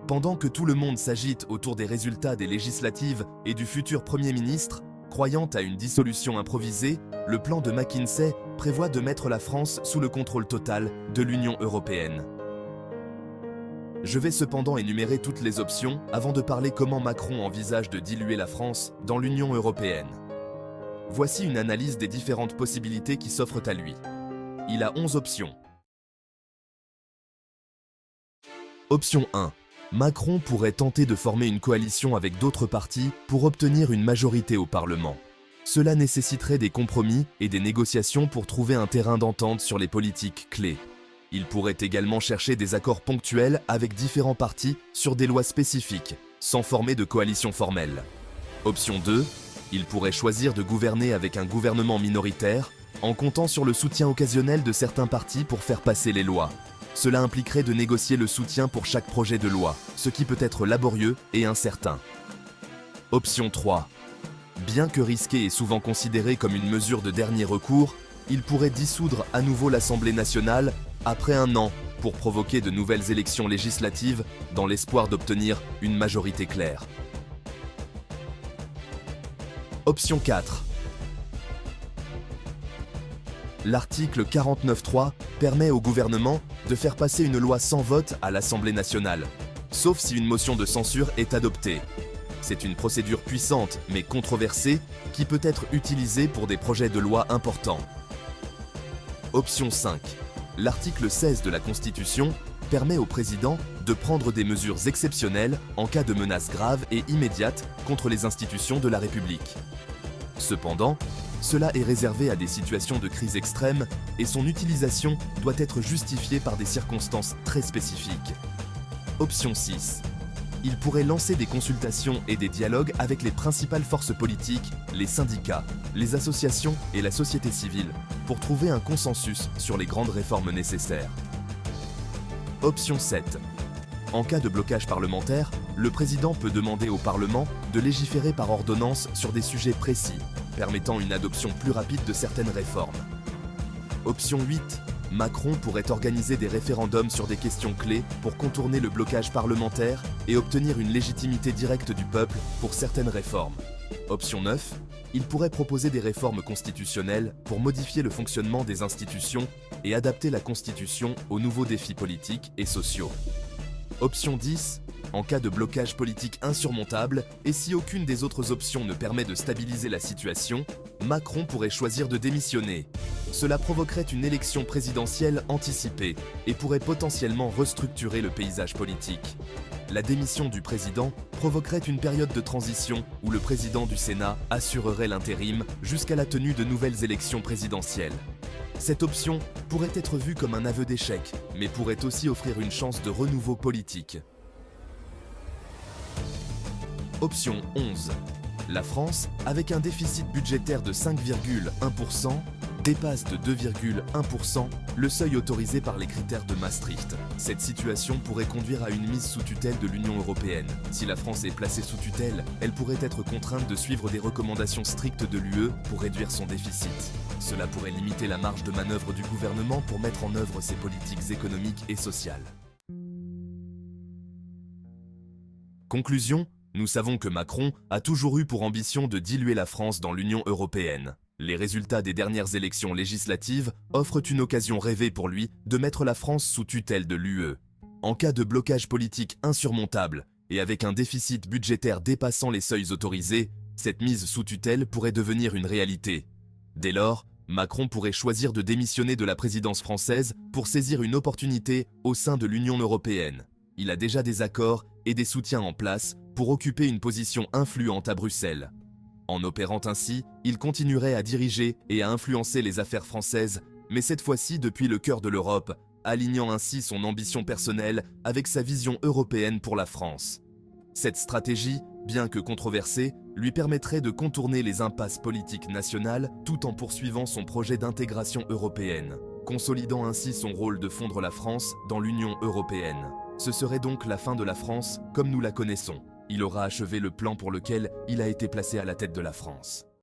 Pendant que tout le monde s'agite autour des résultats des législatives et du futur Premier ministre, croyant à une dissolution improvisée, le plan de McKinsey prévoit de mettre la France sous le contrôle total de l'Union européenne. Je vais cependant énumérer toutes les options avant de parler comment Macron envisage de diluer la France dans l'Union européenne. Voici une analyse des différentes possibilités qui s'offrent à lui. Il a 11 options. Option 1. Macron pourrait tenter de former une coalition avec d'autres partis pour obtenir une majorité au Parlement. Cela nécessiterait des compromis et des négociations pour trouver un terrain d'entente sur les politiques clés. Il pourrait également chercher des accords ponctuels avec différents partis sur des lois spécifiques, sans former de coalition formelle. Option 2. Il pourrait choisir de gouverner avec un gouvernement minoritaire, en comptant sur le soutien occasionnel de certains partis pour faire passer les lois. Cela impliquerait de négocier le soutien pour chaque projet de loi, ce qui peut être laborieux et incertain. Option 3. Bien que risqué et souvent considéré comme une mesure de dernier recours, il pourrait dissoudre à nouveau l'Assemblée nationale après un an pour provoquer de nouvelles élections législatives dans l'espoir d'obtenir une majorité claire. Option 4. L'article 49.3 permet au gouvernement de faire passer une loi sans vote à l'Assemblée nationale, sauf si une motion de censure est adoptée. C'est une procédure puissante mais controversée qui peut être utilisée pour des projets de loi importants. Option 5. L'article 16 de la Constitution permet au président de prendre des mesures exceptionnelles en cas de menace grave et immédiate contre les institutions de la République. Cependant, cela est réservé à des situations de crise extrême et son utilisation doit être justifiée par des circonstances très spécifiques. Option 6. Il pourrait lancer des consultations et des dialogues avec les principales forces politiques, les syndicats, les associations et la société civile pour trouver un consensus sur les grandes réformes nécessaires. Option 7. En cas de blocage parlementaire, le président peut demander au Parlement de légiférer par ordonnance sur des sujets précis, permettant une adoption plus rapide de certaines réformes. Option 8. Macron pourrait organiser des référendums sur des questions clés pour contourner le blocage parlementaire et obtenir une légitimité directe du peuple pour certaines réformes. Option 9. Il pourrait proposer des réformes constitutionnelles pour modifier le fonctionnement des institutions et adapter la Constitution aux nouveaux défis politiques et sociaux. Option 10. En cas de blocage politique insurmontable et si aucune des autres options ne permet de stabiliser la situation, Macron pourrait choisir de démissionner. Cela provoquerait une élection présidentielle anticipée et pourrait potentiellement restructurer le paysage politique. La démission du président provoquerait une période de transition où le président du Sénat assurerait l'intérim jusqu'à la tenue de nouvelles élections présidentielles. Cette option pourrait être vue comme un aveu d'échec, mais pourrait aussi offrir une chance de renouveau politique. Option 11. La France, avec un déficit budgétaire de 5,1%, dépasse de 2,1% le seuil autorisé par les critères de Maastricht. Cette situation pourrait conduire à une mise sous tutelle de l'Union européenne. Si la France est placée sous tutelle, elle pourrait être contrainte de suivre des recommandations strictes de l'UE pour réduire son déficit. Cela pourrait limiter la marge de manœuvre du gouvernement pour mettre en œuvre ses politiques économiques et sociales. Conclusion, nous savons que Macron a toujours eu pour ambition de diluer la France dans l'Union européenne. Les résultats des dernières élections législatives offrent une occasion rêvée pour lui de mettre la France sous tutelle de l'UE. En cas de blocage politique insurmontable et avec un déficit budgétaire dépassant les seuils autorisés, cette mise sous tutelle pourrait devenir une réalité. Dès lors, Macron pourrait choisir de démissionner de la présidence française pour saisir une opportunité au sein de l'Union européenne. Il a déjà des accords et des soutiens en place pour occuper une position influente à Bruxelles. En opérant ainsi, il continuerait à diriger et à influencer les affaires françaises, mais cette fois-ci depuis le cœur de l'Europe, alignant ainsi son ambition personnelle avec sa vision européenne pour la France. Cette stratégie, bien que controversée, lui permettrait de contourner les impasses politiques nationales tout en poursuivant son projet d'intégration européenne, consolidant ainsi son rôle de fondre la France dans l'Union européenne. Ce serait donc la fin de la France comme nous la connaissons. Il aura achevé le plan pour lequel il a été placé à la tête de la France.